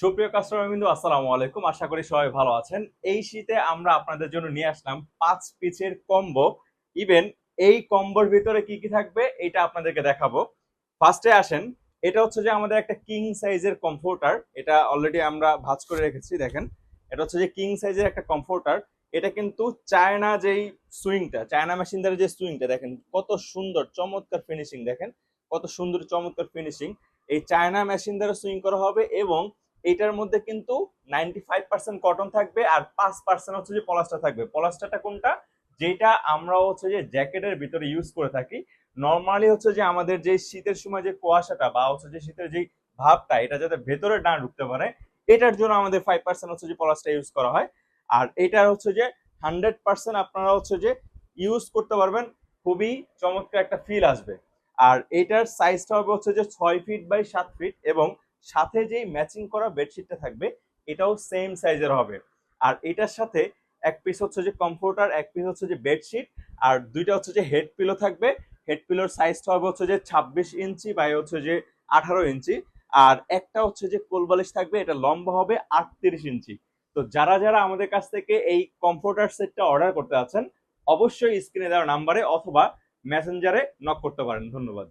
সুপ্রিয় কাস্টমার বিন্দু, আসসালামু আলাইকুম। আশা করি সবাই ভালো আছেন। এই শীতে আমরা আপনাদের জন্য নিয়ে আসলাম 5 পিসের কম্বো। ইভেন এই কম্বোর ভিতরে কি কি থাকবে এটা আপনাদেরকে দেখাবো। ফার্স্টে আসেন, এটা হচ্ছে যে আমাদের একটা কিং সাইজের কমফোর্টার। এটা অলরেডি আমরা ভাঁজ করে রেখেছি, দেখেন। এটা হচ্ছে যে কিং সাইজের একটা কমফোর্টার। এটা কিন্তু চায়না যেই সুইংটা, চায়না মেশিন দ্বারা যে সুইংটা, দেখেন কত সুন্দর চমৎকার ফিনিশিং, দেখেন কত সুন্দর চমৎকার ফিনিশিং। এই চায়না মেশিন দ্বারা সুইং করা হবে এবং এটার মধ্যে কিন্তু 95% কটন থাকবে আর 5% হচ্ছে যে পলাস্টার থাকবে। পলাস্টারটা কোনটা? যেটা আমরা হচ্ছে যে জ্যাকেটের ভিতরে ইউজ করে থাকি। নর্মালি হচ্ছে যে আমাদের যে শীতের সময় যে কুয়াশাটা বা হচ্ছে যে শীতের যে ভাবটা, এটা যাতে ভেতরে না ঢুকতে পারে, এটার জন্য আমাদের 5% হচ্ছে যে পলাস্টার ইউজ করা হয়। আর এটা হচ্ছে যে 100% আপনারা হচ্ছে যে ইউজ করতে পারবেন, খুবই চমৎকার একটা ফিল আসবে। আর এটার সাইজটা হবে হচ্ছে যে 6 ফিট বাই 7 ফিট, এবং সাথে যেই ম্যাচিং করা বেডশিটটা থাকবে এটাও সেম সাইজের হবে। আর এটার সাথে এক পিস হচ্ছে যে কমফোর্টার, এক পিস হচ্ছে যে বেডশিট, আর দুইটা হচ্ছে যে হেড পিলো থাকবে। হেড পিলোর সাইজটা হবে হচ্ছে যে 26 ইঞ্চি বাই হচ্ছে যে 18 ইঞ্চি। আর একটা হচ্ছে যে কোলবালিশ থাকবে, এটা লম্বা হবে 38 ইঞ্চি। তো যারা যারা আমাদের কাছ থেকে এই কমফোর্টার সেটটা অর্ডার করতে আছেন, অবশ্যই স্ক্রিনে দেওয়া নাম্বারে অথবা মেসেঞ্জারে নক করতে পারেন। ধন্যবাদ।